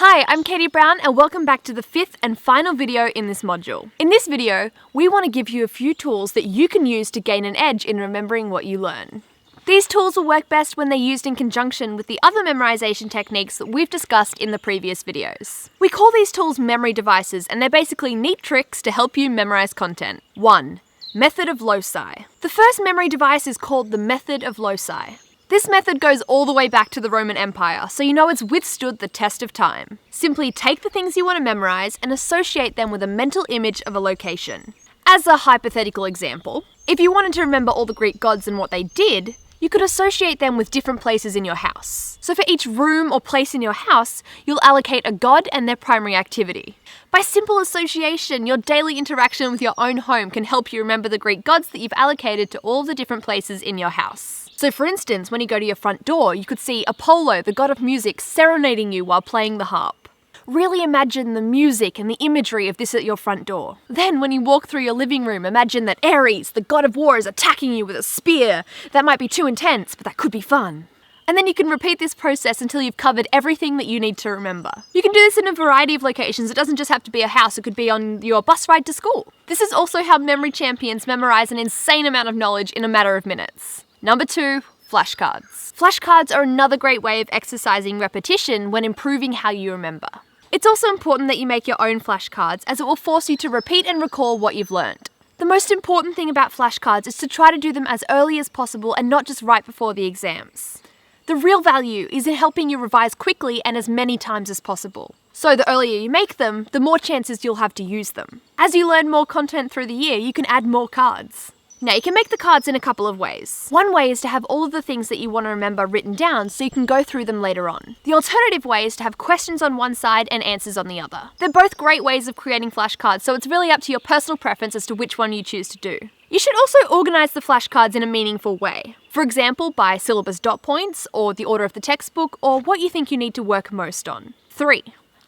Hi, I'm Katie Brown and welcome back to the fifth and final video in this module. In this video, we want to give you a few tools that you can use to gain an edge in remembering what you learn. These tools will work best when they're used in conjunction with the other memorization techniques that we've discussed in the previous videos. We call these tools memory devices, and they're basically neat tricks to help you memorize content. 1. Method of loci. The first memory device is called the method of loci. This method goes all the way back to the Roman Empire, so you know it's withstood the test of time. Simply take the things you want to memorize and associate them with a mental image of a location. As a hypothetical example, if you wanted to remember all the Greek gods and what they did, you could associate them with different places in your house. So for each room or place in your house, you'll allocate a god and their primary activity. By simple association, your daily interaction with your own home can help you remember the Greek gods that you've allocated to all the different places in your house. So for instance, when you go to your front door, you could see Apollo, the god of music, serenading you while playing the harp. Really imagine the music and the imagery of this at your front door. Then when you walk through your living room, imagine that Ares, the god of war, is attacking you with a spear. That might be too intense, but that could be fun. And then you can repeat this process until you've covered everything that you need to remember. You can do this in a variety of locations. It doesn't just have to be a house, it could be on your bus ride to school. This is also how memory champions memorize an insane amount of knowledge in a matter of minutes. Number 2, flashcards. Flashcards are another great way of exercising repetition when improving how you remember. It's also important that you make your own flashcards, as it will force you to repeat and recall what you've learned. The most important thing about flashcards is to try to do them as early as possible and not just right before the exams. The real value is in helping you revise quickly and as many times as possible. So the earlier you make them, the more chances you'll have to use them. As you learn more content through the year, you can add more cards. Now, you can make the cards in a couple of ways. One way is to have all of the things that you want to remember written down so you can go through them later on. The alternative way is to have questions on one side and answers on the other. They're both great ways of creating flashcards, so it's really up to your personal preference as to which one you choose to do. You should also organise the flashcards in a meaningful way. For example, by syllabus dot points, or the order of the textbook, or what you think you need to work most on.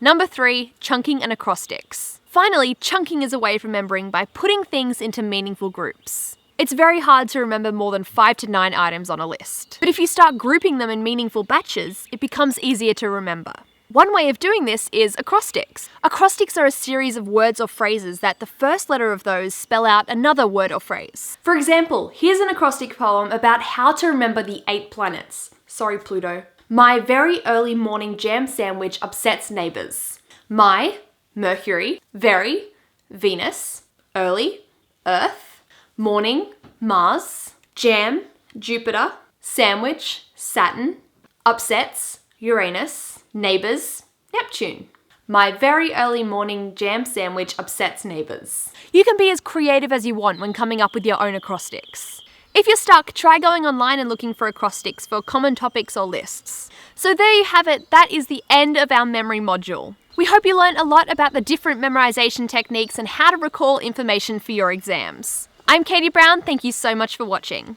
Number 3, chunking and acrostics. Finally, chunking is a way of remembering by putting things into meaningful groups. It's very hard to remember more than 5 to 9 items on a list. But if you start grouping them in meaningful batches, it becomes easier to remember. One way of doing this is acrostics. Acrostics are a series of words or phrases that the first letter of those spell out another word or phrase. For example, here's an acrostic poem about how to remember the 8 planets. Sorry, Pluto. My very early morning jam sandwich upsets neighbours. My, Mercury, very, Venus, early, Earth, morning, Mars, jam, Jupiter, sandwich, Saturn, upsets, Uranus, neighbours, Neptune. My very early morning jam sandwich upsets neighbours. You can be as creative as you want when coming up with your own acrostics. If you're stuck, try going online and looking for acrostics for common topics or lists. So there you have it, that is the end of our memory module. We hope you learned a lot about the different memorization techniques and how to recall information for your exams. I'm Katie Brown, thank you so much for watching.